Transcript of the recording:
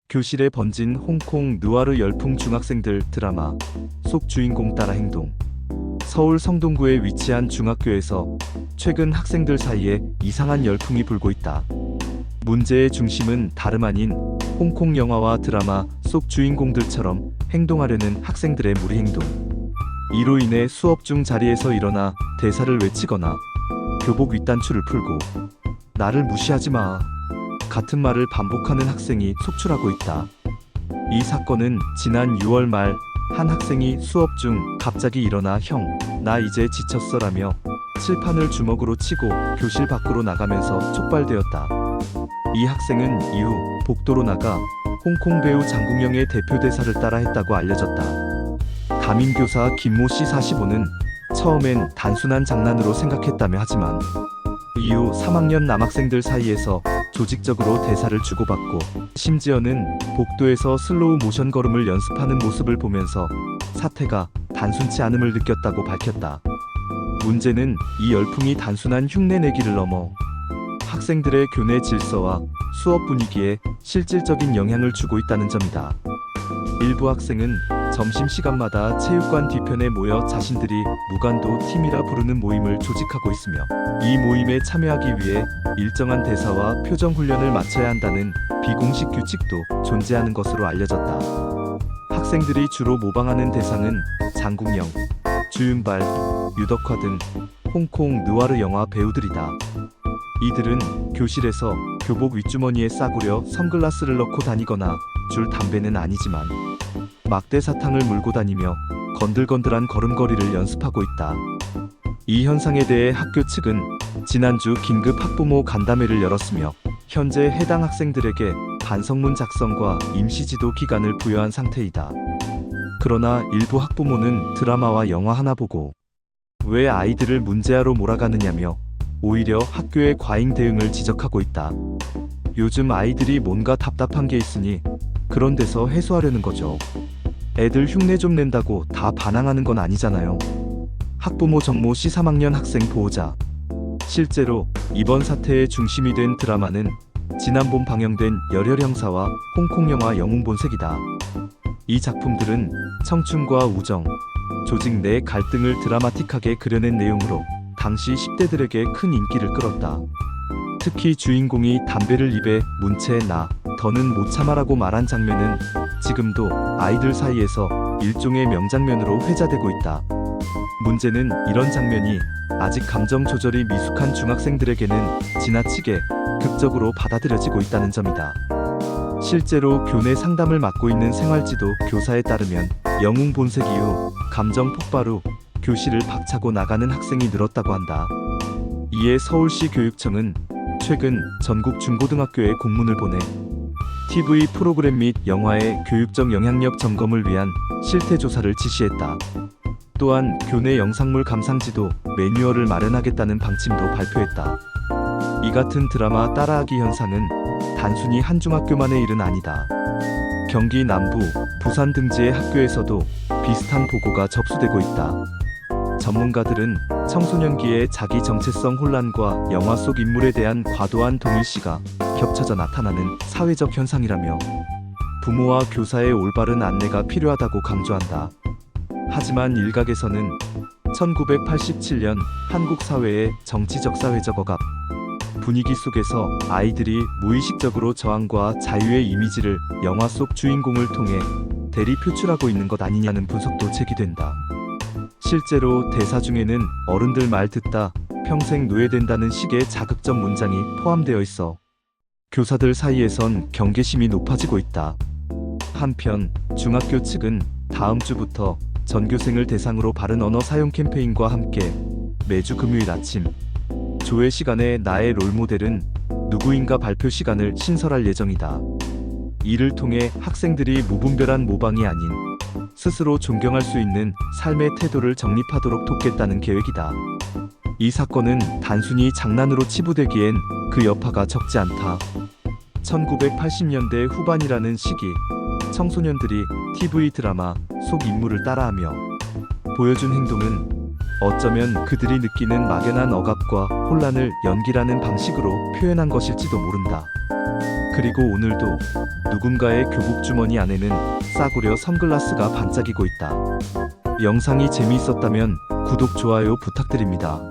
교실에 번진 홍콩 느와르 열풍 중학생들 드라마 속 주인공 따라 행동. 서울 성동구에 위치한 중학교에서 최근 학생들 사이에 이상한 열풍이 불고 있다. 문제의 중심은 다름 아닌 홍콩 영화와 드라마 속 주인공들처럼 행동하려는 학생들의 무리 행동. 이로 인해 수업 중 자리에서 일어나 대사를 외치거나 교복 윗단추를 풀고 나를 무시하지 마 같은 말을 반복하는 학생이 속출하고 있다. 이 사건은 지난 6월 말 한 학생이 수업 중 갑자기 일어나 형, 나 이제 지쳤어라며 칠판을 주먹으로 치고 교실 밖으로 나가면서 촉발되었다. 이 학생은 이후 복도로 나가 홍콩 배우 장국영의 대표 대사를 따라 했다고 알려졌다. 담임교사 김모 씨 45는 처음엔 단순한 장난으로 생각했다며 하지만 이후 3학년 남학생들 사이에서 조직적으로 대사를 주고받고 심지어는 복도에서 슬로우 모션 걸음을 연습하는 모습을 보면서 사태가 단순치 않음을 느꼈다고 밝혔다. 문제는 이 열풍이 단순한 흉내내기를 넘어 학생들의 교내 질서와 수업 분위기에 실질적인 영향을 주고 있다는 점이다. 일부 학생은 점심시간마다 체육관 뒤편에 모여 자신들이 무간도 팀이라 부르는 모임을 조직하고 있으며 이 모임에 참여하기 위해 일정한 대사와 표정 훈련을 마쳐야 한다는 비공식 규칙도 존재하는 것으로 알려졌다. 학생들이 주로 모방하는 대상은 장국영, 주윤발, 유덕화 등 홍콩 느와르 영화 배우들이다. 이들은 교실에서 교복 윗주머니에 싸구려 선글라스를 넣고 다니거나 줄 담배는 아니지만 막대 사탕을 물고 다니며 건들건들한 걸음걸이를 연습하고 있다. 이 현상에 대해 학교 측은 지난주 긴급 학부모 간담회를 열었으며 현재 해당 학생들에게 반성문 작성과 임시지도 기간을 부여한 상태이다. 그러나 일부 학부모는 드라마와 영화 하나 보고 왜 아이들을 문제아로 몰아가느냐며 오히려 학교의 과잉 대응을 지적하고 있다. 요즘 아이들이 뭔가 답답한 게 있으니 그런 데서 해소하려는 거죠. 애들 흉내 좀 낸다고 다 반항하는 건 아니잖아요. 학부모 정모 씨 3학년 학생 보호자. 실제로 이번 사태의 중심이 된 드라마는 지난 봄 방영된 열혈 형사와 홍콩 영화 영웅본색이다. 이 작품들은 청춘과 우정, 조직 내 갈등을 드라마틱하게 그려낸 내용으로 당시 10대들에게 큰 인기를 끌었다. 특히 주인공이 담배를 입에 문 채 나 더는 못 참아라고 말한 장면은 지금도 아이들 사이에서 일종의 명장면으로 회자되고 있다. 문제는 이런 장면이 아직 감정 조절이 미숙한 중학생들에게는 지나치게 극적으로 받아들여지고 있다는 점이다. 실제로 교내 상담을 맡고 있는 생활지도 교사에 따르면 영웅 본색 이후 감정 폭발 후 교실을 박차고 나가는 학생이 늘었다고 한다. 이에 서울시 교육청은 최근 전국 중고등학교에 공문을 보내 TV 프로그램 및 영화의 교육적 영향력 점검을 위한 실태 조사를 지시했다. 또한 교내 영상물 감상지도 매뉴얼을 마련하겠다는 방침도 발표했다. 이 같은 드라마 따라하기 현상은 단순히 한 중학교만의 일은 아니다. 경기 남부, 부산 등지의 학교에서도 비슷한 보고가 접수되고 있다. 전문가들은 청소년기의 자기 정체성 혼란과 영화 속 인물에 대한 과도한 동일시가 겹쳐져 나타나는 사회적 현상이라며 부모와 교사의 올바른 안내가 필요하다고 강조한다. 하지만 일각에서는 1987년 한국 사회의 정치적 사회적 억압 분위기 속에서 아이들이 무의식적으로 저항과 자유의 이미지를 영화 속 주인공을 통해 대리 표출하고 있는 것 아니냐는 분석도 제기된다. 실제로 대사 중에는 어른들 말 듣다 평생 노예된다는 식의 자극적 문장이 포함되어 있어 교사들 사이에선 경계심이 높아지고 있다. 한편 중학교 측은 다음 주부터 전교생을 대상으로 바른 언어 사용 캠페인과 함께 매주 금요일 아침 조회 시간에 나의 롤모델은 누구인가 발표 시간을 신설할 예정이다. 이를 통해 학생들이 무분별한 모방이 아닌 스스로 존경할 수 있는 삶의 태도를 정립하도록 돕겠다는 계획이다. 이 사건은 단순히 장난으로 치부되기엔 그 여파가 적지 않다. 1980년대 후반이라는 시기 청소년들이 TV 드라마 속 인물을 따라하며 보여준 행동은 어쩌면 그들이 느끼는 막연한 억압과 혼란을 연기라는 방식으로 표현한 것일지도 모른다. 그리고 오늘도 누군가의 교복 주머니 안에는 싸구려 선글라스가 반짝이고 있다. 영상이 재미있었다면 구독, 좋아요 부탁드립니다.